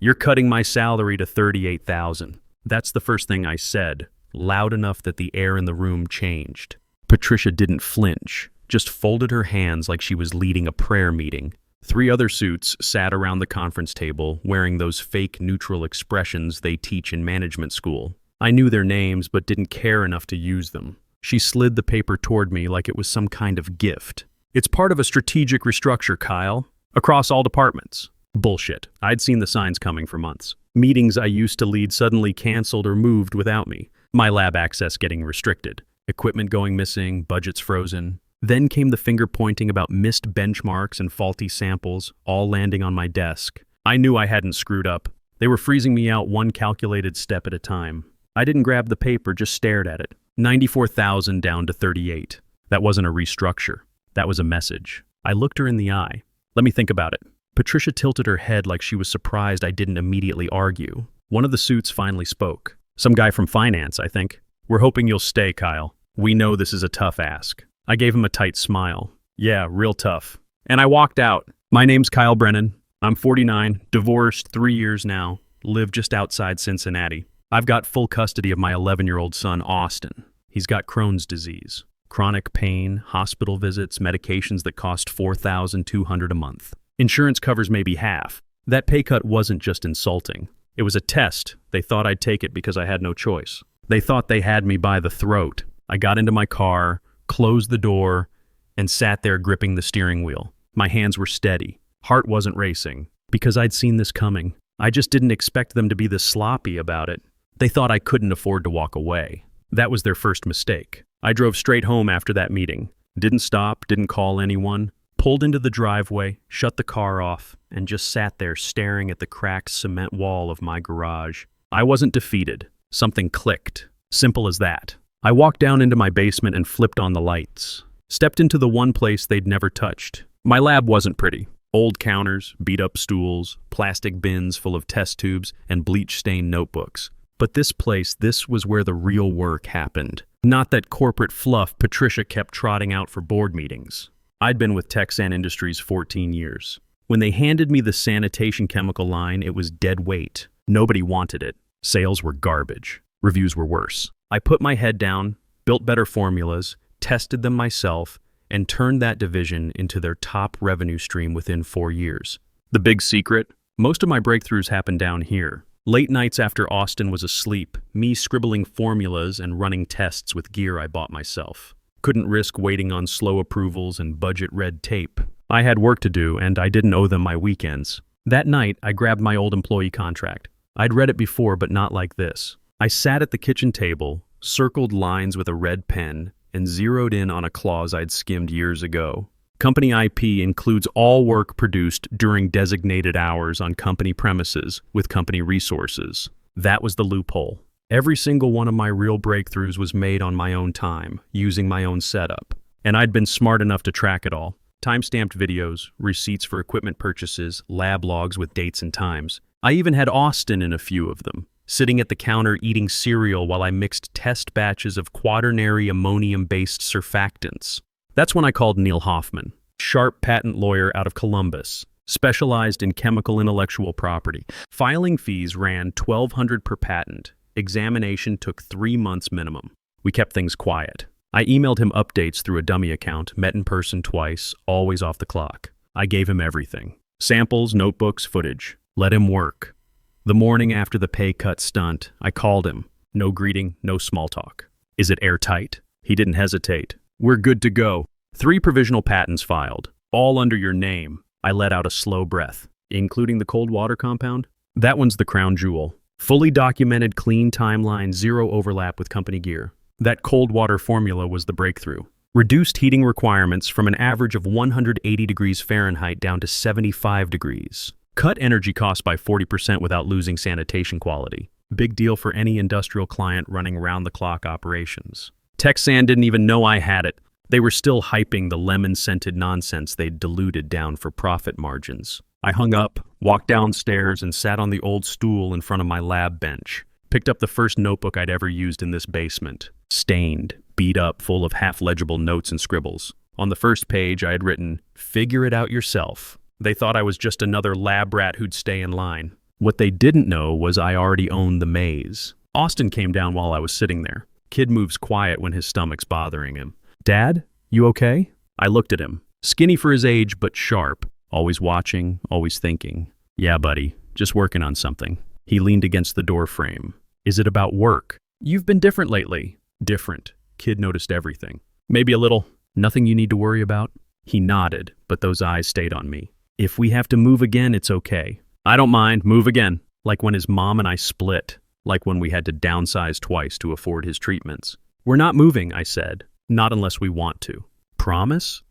You're cutting my salary to $38,000. That's the first thing I said, loud enough that the air in the room changed. Patricia didn't flinch, just folded her hands like she was leading a prayer meeting. 3 other suits sat around the conference table, wearing those fake neutral expressions they teach in management school. I knew their names, but didn't care enough to use them. She slid the paper toward me like it was some kind of gift. It's part of a strategic restructure, Kyle. Across all departments. Bullshit. I'd seen the signs coming for months. Meetings I used to lead suddenly canceled or moved without me. My lab access getting restricted. Equipment going missing, budgets frozen. Then came the finger pointing about missed benchmarks and faulty samples, all landing on my desk. I knew I hadn't screwed up. They were freezing me out one calculated step at a time. I didn't grab the paper, just stared at it. 94,000 down to 38. That wasn't a restructure. That was a message. I looked her in the eye. Let me think about it. Patricia tilted her head like she was surprised I didn't immediately argue. One of the suits finally spoke. Some guy from finance, I think. We're hoping you'll stay, Kyle. We know this is a tough ask. I gave him a tight smile. Yeah, real tough. And I walked out. My name's Kyle Brennan. I'm 49, divorced 3 years now, live just outside Cincinnati. I've got full custody of my 11-year-old son, Austin. He's got Crohn's disease. Chronic pain, hospital visits, medications that cost $4,200 a month. Insurance covers maybe half. That pay cut wasn't just insulting. It was a test. They thought I'd take it because I had no choice. They thought they had me by the throat. I got into my car, closed the door, and sat there gripping the steering wheel. My hands were steady. Heart wasn't racing, because I'd seen this coming. I just didn't expect them to be this sloppy about it. They thought I couldn't afford to walk away. That was their first mistake. I drove straight home after that meeting. Didn't stop, didn't call anyone. Pulled into the driveway, shut the car off, and just sat there staring at the cracked cement wall of my garage. I wasn't defeated. Something clicked. Simple as that. I walked down into my basement and flipped on the lights. Stepped into the one place they'd never touched. My lab wasn't pretty. Old counters, beat-up stools, plastic bins full of test tubes, and bleach-stained notebooks. But this place, this was where the real work happened. Not that corporate fluff Patricia kept trotting out for board meetings. I'd been with Texan Industries 14 years. When they handed me the sanitation chemical line, it was dead weight. Nobody wanted it. Sales were garbage. Reviews were worse. I put my head down, built better formulas, tested them myself, and turned that division into their top revenue stream within 4 years. The big secret? Most of my breakthroughs happened down here. Late nights after Austin was asleep, me scribbling formulas and running tests with gear I bought myself. Couldn't risk waiting on slow approvals and budget red tape. I had work to do, and I didn't owe them my weekends. That night, I grabbed my old employee contract. I'd read it before, but not like this. I sat at the kitchen table, circled lines with a red pen, and zeroed in on a clause I'd skimmed years ago. Company IP includes all work produced during designated hours on company premises with company resources. That was the loophole. Every single one of my real breakthroughs was made on my own time, using my own setup. And I'd been smart enough to track it all. Time-stamped videos, receipts for equipment purchases, lab logs with dates and times. I even had Austin in a few of them, sitting at the counter eating cereal while I mixed test batches of quaternary ammonium-based surfactants. That's when I called Neil Hoffman, sharp patent lawyer out of Columbus, specialized in chemical intellectual property. Filing fees ran $1,200 per patent. Examination took 3 months minimum. We kept things quiet. I emailed him updates through a dummy account, met in person twice, always off the clock. I gave him everything. Samples, notebooks, footage. Let him work. The morning after the pay cut stunt, I called him. No greeting, no small talk. Is it airtight? He didn't hesitate. We're good to go. 3 provisional patents filed, all under your name. I let out a slow breath. Including the cold water compound? That one's the crown jewel. Fully documented, clean timeline, 0 overlap with company gear. That cold water formula was the breakthrough. Reduced heating requirements from an average of 180 degrees Fahrenheit down to 75 degrees. Cut energy costs by 40% without losing sanitation quality. Big deal for any industrial client running round-the-clock operations. Texan didn't even know I had it. They were still hyping the lemon-scented nonsense they'd diluted down for profit margins. I hung up, walked downstairs, and sat on the old stool in front of my lab bench. Picked up the first notebook I'd ever used in this basement. Stained, beat up, full of half-legible notes and scribbles. On the first page, I had written, "Figure it out yourself." They thought I was just another lab rat who'd stay in line. What they didn't know was I already owned the maze. Austin came down while I was sitting there. Kid moves quiet when his stomach's bothering him. Dad, you okay? I looked at him. Skinny for his age, but sharp. Always watching, always thinking. Yeah, buddy, just working on something. He leaned against the door frame. Is it about work? You've been different lately. Different. Kid noticed everything. Maybe a little. Nothing you need to worry about? He nodded, but those eyes stayed on me. If we have to move again, it's okay. I don't mind. Move again. Like when his mom and I split. Like when we had to downsize twice to afford his treatments. We're not moving, I said. Not unless we want to. Promise?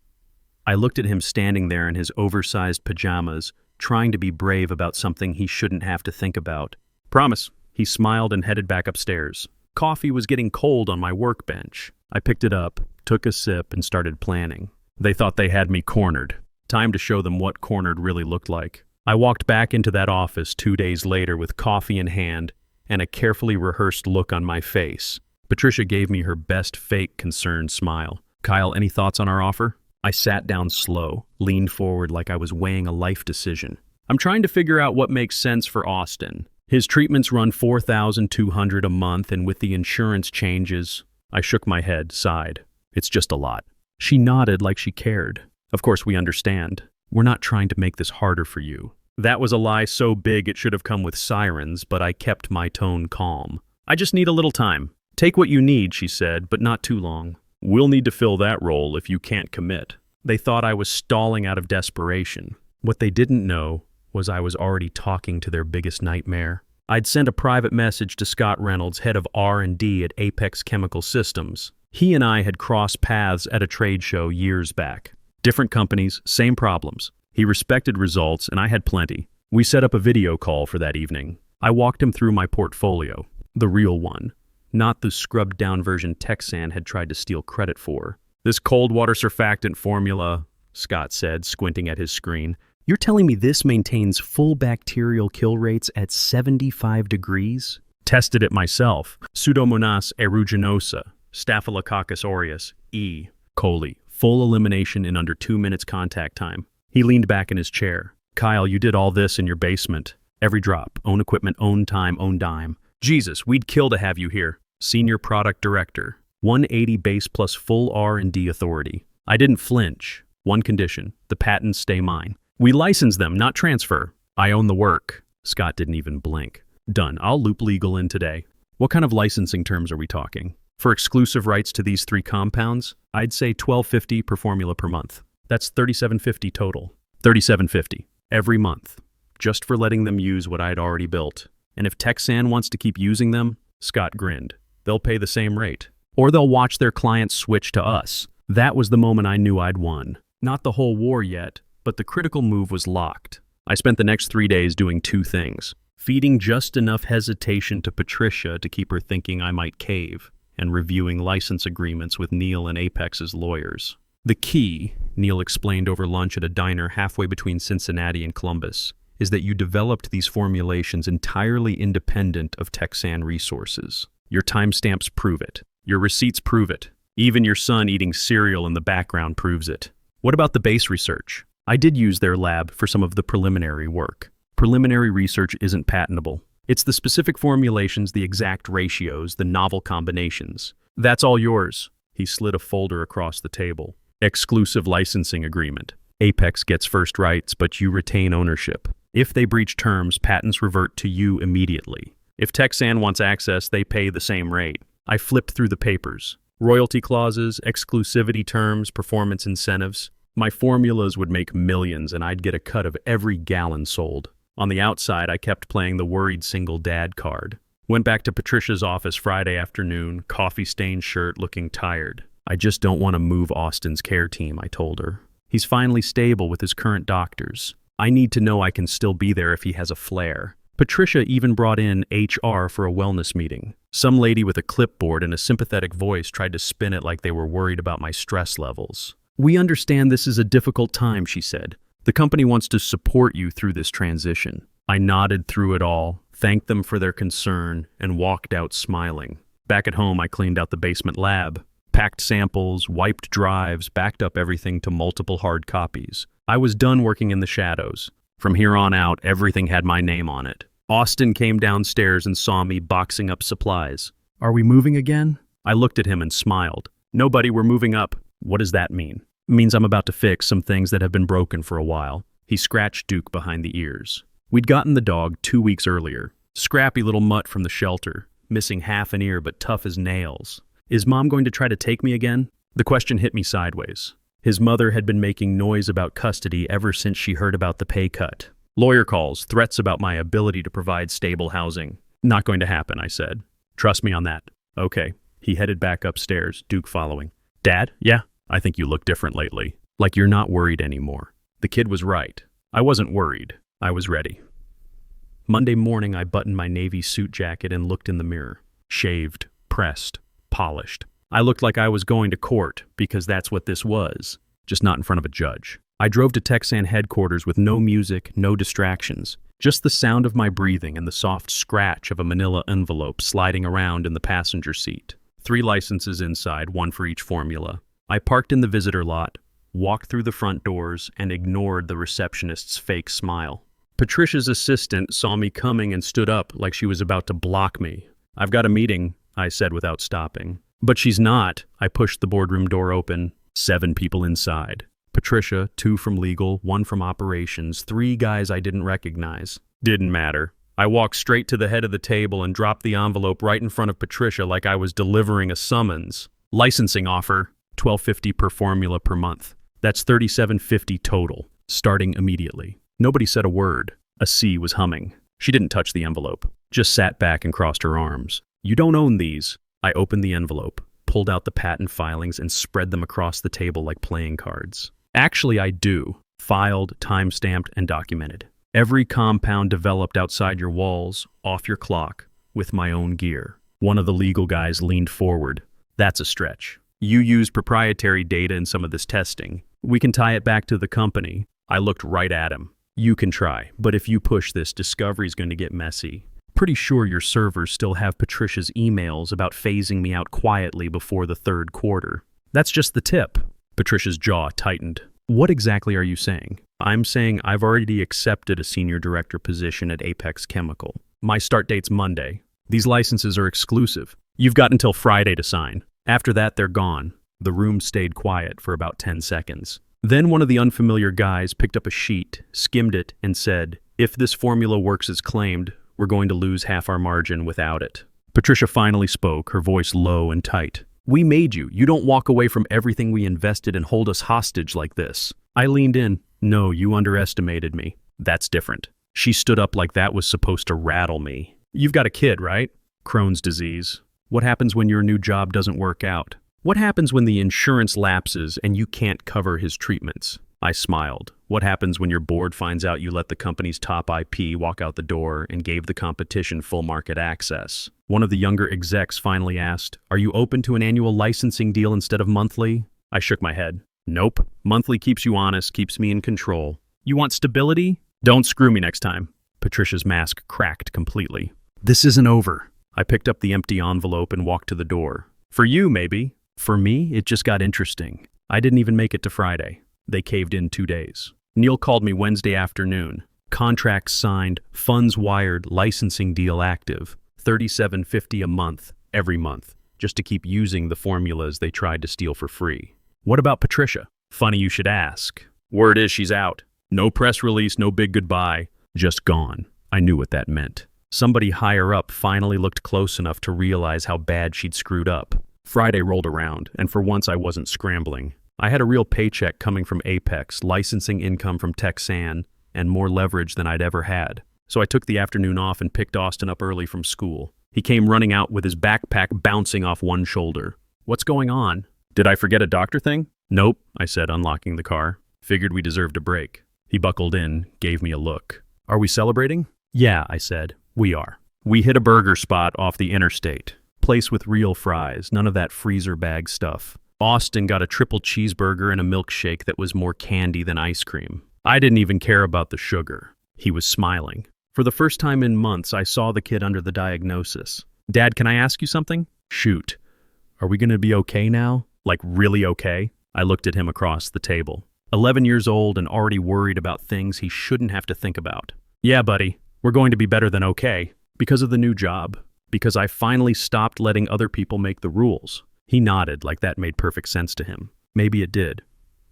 I looked at him standing there in his oversized pajamas, trying to be brave about something he shouldn't have to think about. Promise. He smiled and headed back upstairs. Coffee was getting cold on my workbench. I picked it up, took a sip, and started planning. They thought they had me cornered. Time to show them what cornered really looked like. I walked back into that office 2 days later with coffee in hand and a carefully rehearsed look on my face. Patricia gave me her best fake concerned smile. Kyle, any thoughts on our offer? I sat down slow, leaned forward like I was weighing a life decision. I'm trying to figure out what makes sense for Austin. His treatments run $4,200 a month, and with the insurance changes, I shook my head, sighed. It's just a lot. She nodded like she cared. Of course, we understand. We're not trying to make this harder for you. That was a lie so big it should have come with sirens, but I kept my tone calm. I just need a little time. Take what you need, she said, but not too long. We'll need to fill that role if you can't commit. They thought I was stalling out of desperation. What they didn't know was I was already talking to their biggest nightmare. I'd sent a private message to Scott Reynolds, head of R&D at Apex Chemical Systems. He and I had crossed paths at a trade show years back. Different companies, same problems. He respected results, and I had plenty. We set up a video call for that evening. I walked him through my portfolio, the real one, not the scrubbed-down version Texan had tried to steal credit for. This cold water surfactant formula, Scott said, squinting at his screen. You're telling me this maintains full bacterial kill rates at 75 degrees? Tested it myself. Pseudomonas aeruginosa, Staphylococcus aureus, E. coli. Full elimination in under 2 minutes contact time. He leaned back in his chair. Kyle, you did all this in your basement. Every drop. Own equipment, own time, own dime. Jesus, we'd kill to have you here. Senior Product Director. 180 base plus full R&D authority. I didn't flinch. One condition. The patents stay mine. We license them, not transfer. I own the work. Scott didn't even blink. Done. I'll loop legal in today. What kind of licensing terms are we talking? For exclusive rights to these 3 compounds, I'd say $1,250 per formula per month. That's $3,750 total. $3,750 every month, just for letting them use what I'd already built. And if Texan wants to keep using them, Scott grinned, they'll pay the same rate. Or they'll watch their clients switch to us. That was the moment I knew I'd won. Not the whole war yet, but the critical move was locked. I spent the next 3 days doing 2 things. Feeding just enough hesitation to Patricia to keep her thinking I might cave, and reviewing license agreements with Neil and Apex's lawyers. The key, Neil explained over lunch at a diner halfway between Cincinnati and Columbus, is that you developed these formulations entirely independent of Texan resources. Your timestamps prove it. Your receipts prove it. Even your son eating cereal in the background proves it. What about the base research? I did use their lab for some of the preliminary work. Preliminary research isn't patentable. It's the specific formulations, the exact ratios, the novel combinations. That's all yours. He slid a folder across the table. Exclusive licensing agreement. Apex gets first rights, but you retain ownership. If they breach terms, patents revert to you immediately. If Texan wants access, they pay the same rate. I flipped through the papers. Royalty clauses, exclusivity terms, performance incentives. My formulas would make millions, and I'd get a cut of every gallon sold. On the outside, I kept playing the worried single dad card. Went back to Patricia's office Friday afternoon, coffee-stained shirt, looking tired. I just don't want to move Austin's care team, I told her. He's finally stable with his current doctors. I need to know I can still be there if he has a flare. Patricia even brought in HR for a wellness meeting. Some lady with a clipboard and a sympathetic voice tried to spin it like they were worried about my stress levels. We understand this is a difficult time, she said. The company wants to support you through this transition. I nodded through it all, thanked them for their concern, and walked out smiling. Back at home, I cleaned out the basement lab, packed samples, wiped drives, backed up everything to multiple hard copies. I was done working in the shadows. From here on out, everything had my name on it. Austin came downstairs and saw me boxing up supplies. Are we moving again? I looked at him and smiled. Nobody, we're moving up. What does that mean? It means I'm about to fix some things that have been broken for a while. He scratched Duke behind the ears. We'd gotten the dog 2 weeks earlier. Scrappy little mutt from the shelter, missing half an ear but tough as nails. Is Mom going to try to take me again? The question hit me sideways. His mother had been making noise about custody ever since she heard about the pay cut. Lawyer calls, threats about my ability to provide stable housing. Not going to happen, I said. Trust me on that. Okay. He headed back upstairs, Duke following. Dad? Yeah? I think you look different lately. Like you're not worried anymore. The kid was right. I wasn't worried. I was ready. Monday morning, I buttoned my navy suit jacket and looked in the mirror. Shaved, pressed, polished. I looked like I was going to court, because that's what this was, just not in front of a judge. I drove to Texan headquarters with no music, no distractions, just the sound of my breathing and the soft scratch of a manila envelope sliding around in the passenger seat. 3 licenses inside, 1 for each formula. I parked in the visitor lot, walked through the front doors, and ignored the receptionist's fake smile. Patricia's assistant saw me coming and stood up like she was about to block me. I've got a meeting, I said without stopping. But she's not. I pushed the boardroom door open. 7 people inside. Patricia, 2 from legal, 1 from operations, 3 guys I didn't recognize. Didn't matter. I walked straight to the head of the table and dropped the envelope right in front of Patricia like I was delivering a summons. Licensing offer, $12.50 per formula per month. That's $37.50 total, starting immediately. Nobody said a word. A C was humming. She didn't touch the envelope, just sat back and crossed her arms. You don't own these. I opened the envelope, pulled out the patent filings, and spread them across the table like playing cards. Actually, I do. Filed, time-stamped, and documented. Every compound developed outside your walls, off your clock, with my own gear. One of the legal guys leaned forward. That's a stretch. You use proprietary data in some of this testing. We can tie it back to the company. I looked right at him. You can try, but if you push this, discovery's going to get messy. Pretty sure your servers still have Patricia's emails about phasing me out quietly before the 3rd quarter. That's just the tip. Patricia's jaw tightened. What exactly are you saying? I'm saying I've already accepted a senior director position at Apex Chemical. My start date's Monday. These licenses are exclusive. You've got until Friday to sign. After that, they're gone. The room stayed quiet for about 10 seconds. Then one of the unfamiliar guys picked up a sheet, skimmed it, and said, if this formula works as claimed, we're going to lose half our margin without it. Patricia finally spoke, her voice low and tight. We made you. You don't walk away from everything we invested and hold us hostage like this. I leaned in. No, you underestimated me. That's different. She stood up like that was supposed to rattle me. You've got a kid, right? Crohn's disease. What happens when your new job doesn't work out? What happens when the insurance lapses and you can't cover his treatments? I smiled. What happens when your board finds out you let the company's top IP walk out the door and gave the competition full market access? One of the younger execs finally asked, are you open to an annual licensing deal instead of monthly? I shook my head. Nope. Monthly keeps you honest, keeps me in control. You want stability? Don't screw me next time. Patricia's mask cracked completely. This isn't over. I picked up the empty envelope and walked to the door. For you, maybe. For me, it just got interesting. I didn't even make it to Friday. They caved in 2 days. Neil called me Wednesday afternoon. Contracts signed, funds wired, licensing deal active. $37.50 a month, every month, just to keep using the formulas they tried to steal for free. What about Patricia? Funny you should ask. Word is she's out. No press release, no big goodbye. Just gone. I knew what that meant. Somebody higher up finally looked close enough to realize how bad she'd screwed up. Friday rolled around, and for once I wasn't scrambling. I had a real paycheck coming from Apex, licensing income from Texan, and more leverage than I'd ever had. So I took the afternoon off and picked Austin up early from school. He came running out with his backpack bouncing off one shoulder. What's going on? Did I forget a doctor thing? Nope, I said, unlocking the car. Figured we deserved a break. He buckled in, gave me a look. Are we celebrating? Yeah, I said. We are. We hit a burger spot off the interstate. Place with real fries, none of that freezer bag stuff. Austin got a triple cheeseburger and a milkshake that was more candy than ice cream. I didn't even care about the sugar. He was smiling. For the first time in months, I saw the kid under the diagnosis. Dad, can I ask you something? Shoot. Are we going to be okay now? Like really okay? I looked at him across the table. 11 years old and already worried about things he shouldn't have to think about. Yeah, buddy. We're going to be better than okay. Because of the new job. Because I finally stopped letting other people make the rules. He nodded like that made perfect sense to him. Maybe it did.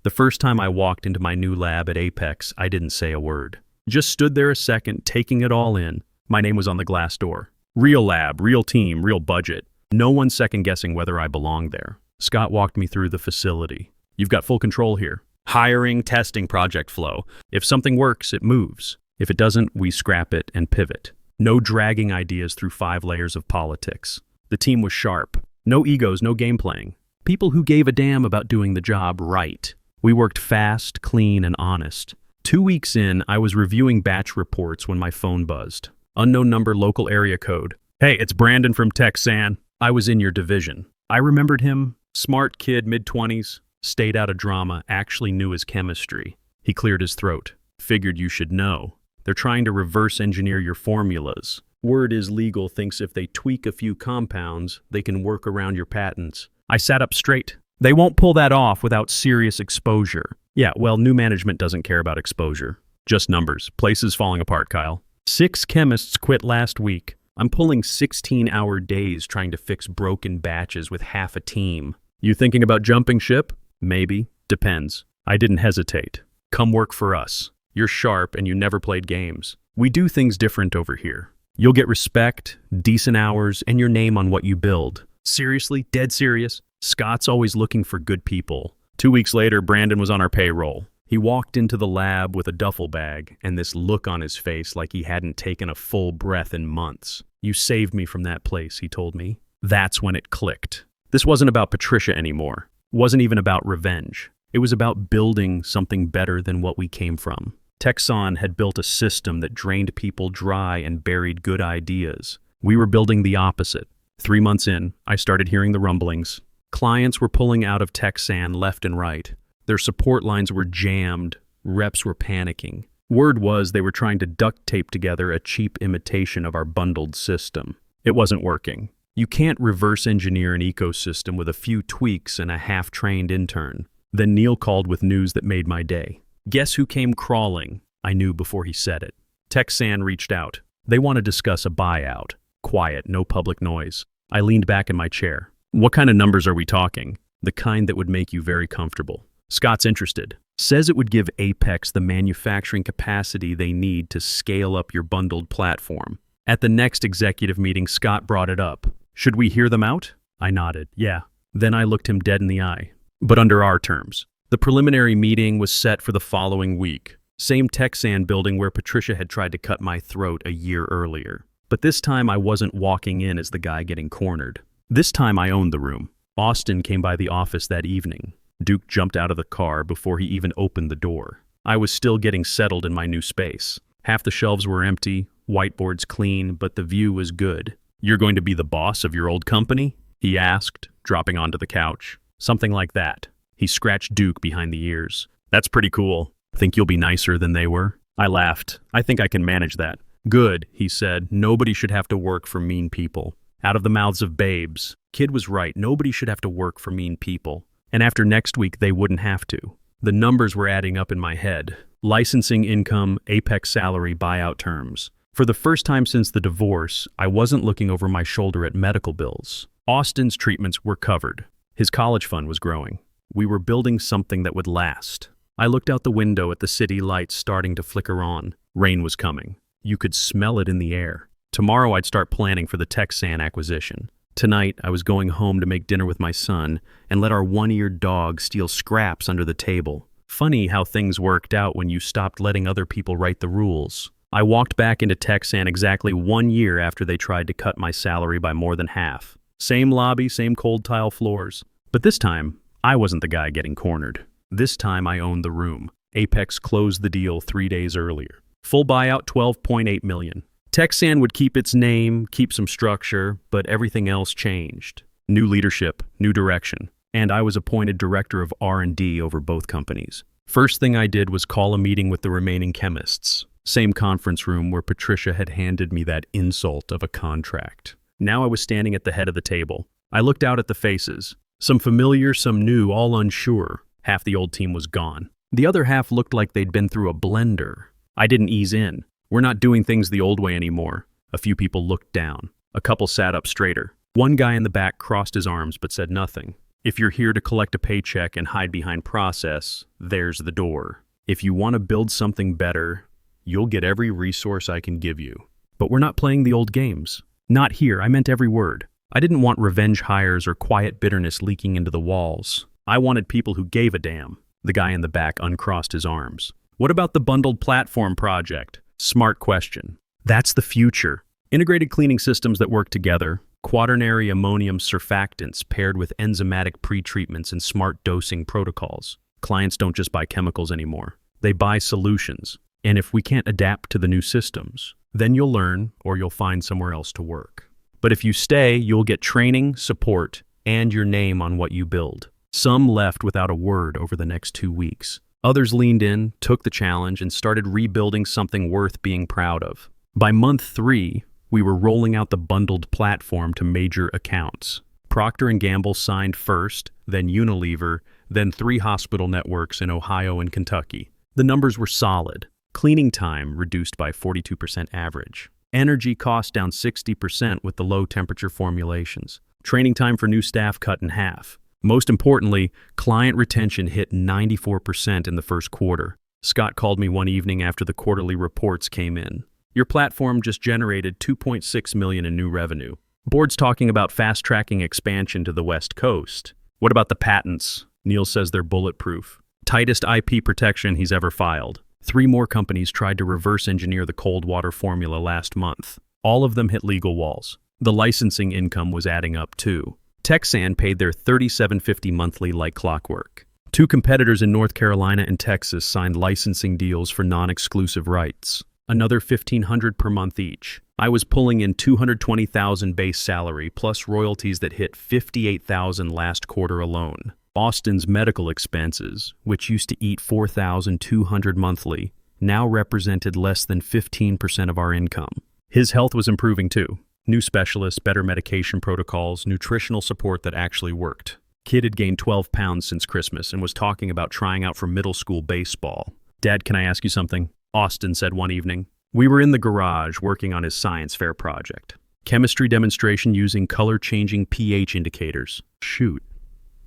The first time I walked into my new lab at Apex, I didn't say a word. Just stood there a second, taking it all in. My name was on the glass door. Real lab, real team, real budget. No one second-guessing whether I belonged there. Scott walked me through the facility. You've got full control here. Hiring, testing, project flow. If something works, it moves. If it doesn't, we scrap it and pivot. No dragging ideas through 5 layers of politics. The team was sharp. No egos, no game playing. People who gave a damn about doing the job right. We worked fast, clean, and honest. 2 weeks in, I was reviewing batch reports when my phone buzzed. Unknown number, local area code. Hey, it's Brandon from Texan. I was in your division. I remembered him. Smart kid, mid-20s. Stayed out of drama, actually knew his chemistry. He cleared his throat. Figured you should know. They're trying to reverse engineer your formulas. Word is legal thinks if they tweak a few compounds, they can work around your patents. I sat up straight. They won't pull that off without serious exposure. Yeah, well, new management doesn't care about exposure. Just numbers. Places falling apart, Kyle. 6 chemists quit last week. I'm pulling 16-hour days trying to fix broken batches with half a team. You thinking about jumping ship? Maybe. Depends. I didn't hesitate. Come work for us. You're sharp and you never played games. We do things different over here. You'll get respect, decent hours, and your name on what you build. Seriously, dead serious. Scott's always looking for good people. 2 weeks later, Brandon was on our payroll. He walked into the lab with a duffel bag and this look on his face like he hadn't taken a full breath in months. You saved me from that place, he told me. That's when it clicked. This wasn't about Patricia anymore. It wasn't even about revenge. It was about building something better than what we came from. Texan had built a system that drained people dry and buried good ideas. We were building the opposite. 3 months in, I started hearing the rumblings. Clients were pulling out of Texan left and right. Their support lines were jammed. Reps were panicking. Word was they were trying to duct tape together a cheap imitation of our bundled system. It wasn't working. You can't reverse engineer an ecosystem with a few tweaks and a half-trained intern. Then Neil called with news that made my day. Guess who came crawling? I knew before he said it. Texan reached out. They want to discuss a buyout. Quiet, no public noise. I leaned back in my chair. What kind of numbers are we talking? The kind that would make you very comfortable. Scott's interested. Says it would give Apex the manufacturing capacity they need to scale up your bundled platform. At the next executive meeting, Scott brought it up. Should we hear them out? I nodded. Yeah. Then I looked him dead in the eye. But under our terms. The preliminary meeting was set for the following week. Same Texan building where Patricia had tried to cut my throat a year earlier. But this time I wasn't walking in as the guy getting cornered. This time I owned the room. Austin came by the office that evening. Duke jumped out of the car before he even opened the door. I was still getting settled in my new space. Half the shelves were empty, whiteboards clean, but the view was good. You're going to be the boss of your old company? He asked, dropping onto the couch. Something like that. He scratched Duke behind the ears. That's pretty cool. Think you'll be nicer than they were? I laughed. I think I can manage that. Good, he said. Nobody should have to work for mean people. Out of the mouths of babes. Kid was right. Nobody should have to work for mean people. And after next week, they wouldn't have to. The numbers were adding up in my head. Licensing income, Apex salary, buyout terms. For the first time since the divorce, I wasn't looking over my shoulder at medical bills. Austin's treatments were covered. His college fund was growing. We were building something that would last. I looked out the window at the city lights starting to flicker on. Rain was coming. You could smell it in the air. Tomorrow I'd start planning for the Texan acquisition. Tonight, I was going home to make dinner with my son and let our one-eared dog steal scraps under the table. Funny how things worked out when you stopped letting other people write the rules. I walked back into Texan exactly 1 year after they tried to cut my salary by more than half. Same lobby, same cold tile floors. But this time, I wasn't the guy getting cornered. This time I owned the room. Apex closed the deal 3 days earlier. Full buyout, $12.8 million. Texan would keep its name, keep some structure, but everything else changed. New leadership, new direction, and I was appointed director of R&D over both companies. First thing I did was call a meeting with the remaining chemists. Same conference room where Patricia had handed me that insult of a contract. Now I was standing at the head of the table. I looked out at the faces. Some familiar, some new, all unsure. Half the old team was gone. The other half looked like they'd been through a blender. I didn't ease in. We're not doing things the old way anymore." A few people looked down. A couple sat up straighter. One guy in the back crossed his arms but said nothing. "If you're here to collect a paycheck and hide behind process, there's the door. If you want to build something better, you'll get every resource I can give you. But we're not playing the old games. Not here, I meant every word. I didn't want revenge hires or quiet bitterness leaking into the walls. I wanted people who gave a damn." The guy in the back uncrossed his arms. "What about the bundled platform project?" Smart question. That's the future. Integrated cleaning systems that work together, quaternary ammonium surfactants paired with enzymatic pretreatments and smart dosing protocols. Clients don't just buy chemicals anymore. They buy solutions. And if we can't adapt to the new systems, then you'll learn or you'll find somewhere else to work. But if you stay, you'll get training, support, and your name on what you build. Some left without a word over the next 2 weeks. Others leaned in, took the challenge, and started rebuilding something worth being proud of. By month 3, we were rolling out the bundled platform to major accounts. Procter & Gamble signed first, then Unilever, then 3 hospital networks in Ohio and Kentucky. The numbers were solid. Cleaning time reduced by 42% average. Energy cost down 60% with the low-temperature formulations. Training time for new staff cut in half. Most importantly, client retention hit 94% in the first quarter. Scott called me one evening after the quarterly reports came in. "Your platform just generated $2.6 million in new revenue. Board's talking about fast-tracking expansion to the West Coast. What about the patents?" Neil says they're bulletproof. Tightest IP protection he's ever filed. 3 more companies tried to reverse engineer the cold water formula last month. All of them hit legal walls. The licensing income was adding up too. Texan paid their $37.50 monthly like clockwork. 2 competitors in North Carolina and Texas signed licensing deals for non-exclusive rights. Another $1,500 per month each. I was pulling in $220,000 base salary plus royalties that hit $58,000 last quarter alone. Austin's medical expenses, which used to eat $4,200 monthly, now represented less than 15% of our income. His health was improving too. New specialists, better medication protocols, nutritional support that actually worked. Kid had gained 12 pounds since Christmas and was talking about trying out for middle school baseball. "Dad, can I ask you something?" Austin said one evening. We were in the garage working on his science fair project. Chemistry demonstration using color-changing pH indicators. "Shoot.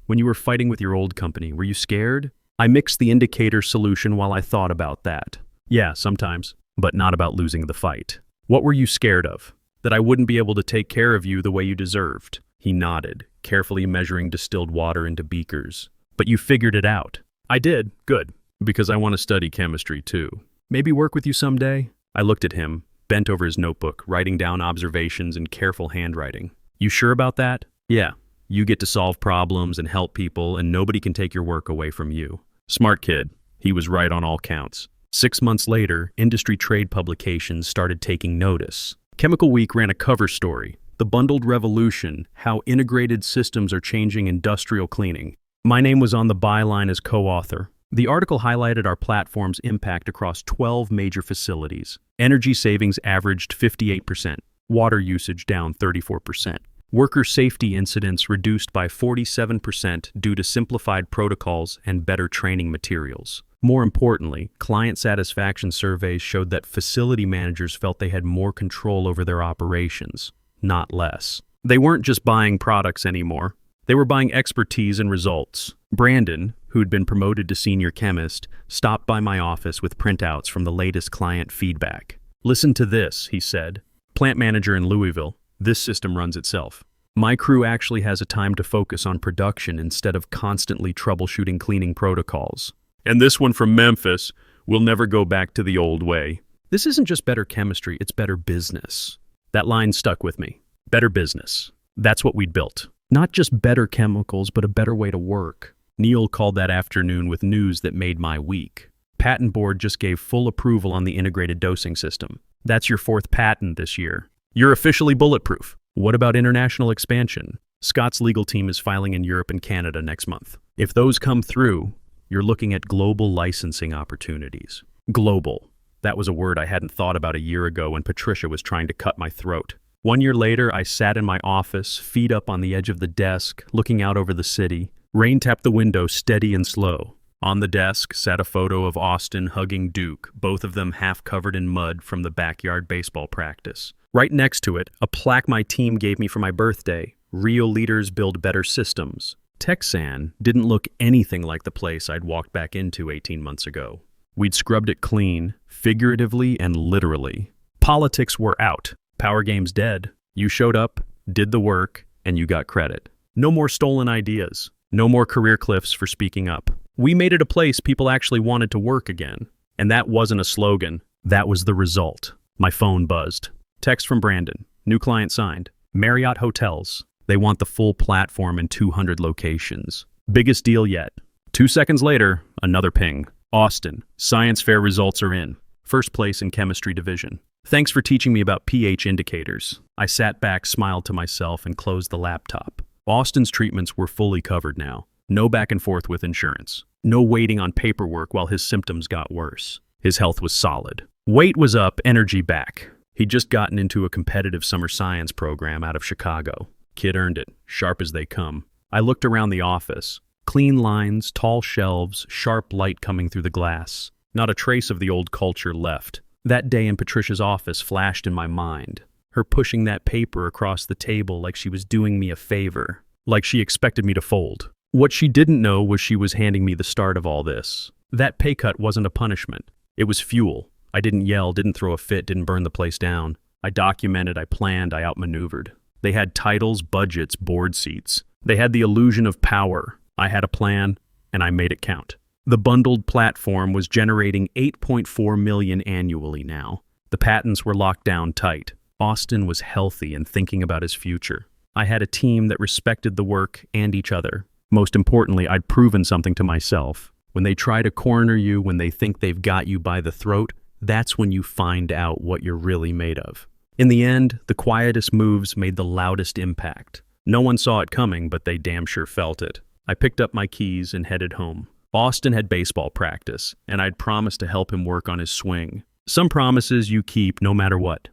When you were fighting with your old company, were you scared?" I mixed the indicator solution while I thought about that. "Yeah, sometimes, but not about losing the fight." "What were you scared of?" "That I wouldn't be able to take care of you the way you deserved." He nodded, carefully measuring distilled water into beakers. "But you figured it out." "I did. Good. Because I want to study chemistry too. Maybe work with you someday?" I looked at him, bent over his notebook, writing down observations in careful handwriting. "You sure about that?" "Yeah. You get to solve problems and help people, and nobody can take your work away from you." Smart kid. He was right on all counts. 6 months later, industry trade publications started taking notice. Chemical Week ran a cover story, "The Bundled Revolution, How Integrated Systems Are Changing Industrial Cleaning." My name was on the byline as co-author. The article highlighted our platform's impact across 12 major facilities. Energy savings averaged 58%, water usage down 34%. Worker safety incidents reduced by 47% due to simplified protocols and better training materials. More importantly, client satisfaction surveys showed that facility managers felt they had more control over their operations, not less. They weren't just buying products anymore. They were buying expertise and results. Brandon, who'd been promoted to senior chemist, stopped by my office with printouts from the latest client feedback. "Listen to this," he said. "Plant manager in Louisville. This system runs itself. My crew actually has a time to focus on production instead of constantly troubleshooting cleaning protocols. And this one from Memphis, we'll never go back to the old way." This isn't just better chemistry, it's better business. That line stuck with me. Better business. That's what we'd built. Not just better chemicals, but a better way to work. Neil called that afternoon with news that made my week. Patent board just gave full approval on the integrated dosing system. That's your 4th patent this year. You're officially bulletproof. What about international expansion? Scott's legal team is filing in Europe and Canada next month. If those come through, you're looking at global licensing opportunities. Global. That was a word I hadn't thought about a year ago when Patricia was trying to cut my throat. 1 year later, I sat in my office, feet up on the edge of the desk, looking out over the city. Rain tapped the window steady and slow. On the desk sat a photo of Austin hugging Duke, both of them half covered in mud from the backyard baseball practice. Right next to it, a plaque my team gave me for my birthday. Real leaders build better systems. Texan didn't look anything like the place I'd walked back into 18 months ago. We'd scrubbed it clean, figuratively and literally. Politics were out. Power game's dead. You showed up, did the work, and you got credit. No more stolen ideas. No more career cliffs for speaking up. We made it a place people actually wanted to work again. And that wasn't a slogan. That was the result. My phone buzzed. Text from Brandon. New client signed. Marriott Hotels. They want the full platform in 200 locations. Biggest deal yet. 2 seconds later, another ping. Austin. Science fair results are in. First place in chemistry division. Thanks for teaching me about pH indicators. I sat back, smiled to myself, and closed the laptop. Austin's treatments were fully covered now. No back and forth with insurance. No waiting on paperwork while his symptoms got worse. His health was solid. Weight was up, energy back. He'd just gotten into a competitive summer science program out of Chicago. Kid earned it, sharp as they come. I looked around the office. Clean lines, tall shelves, sharp light coming through the glass. Not a trace of the old culture left. That day in Patricia's office flashed in my mind. Her pushing that paper across the table like she was doing me a favor. Like she expected me to fold. What she didn't know was she was handing me the start of all this. That pay cut wasn't a punishment. It was fuel. I didn't yell, didn't throw a fit, didn't burn the place down. I documented, I planned, I outmaneuvered. They had titles, budgets, board seats. They had the illusion of power. I had a plan, and I made it count. The bundled platform was generating $8.4 million annually now. The patents were locked down tight. Austin was healthy and thinking about his future. I had a team that respected the work and each other. Most importantly, I'd proven something to myself. When they try to corner you, when they think they've got you by the throat, that's when you find out what you're really made of. In the end, the quietest moves made the loudest impact. No one saw it coming, but they damn sure felt it. I picked up my keys and headed home. Austin had baseball practice, and I'd promised to help him work on his swing. Some promises you keep no matter what.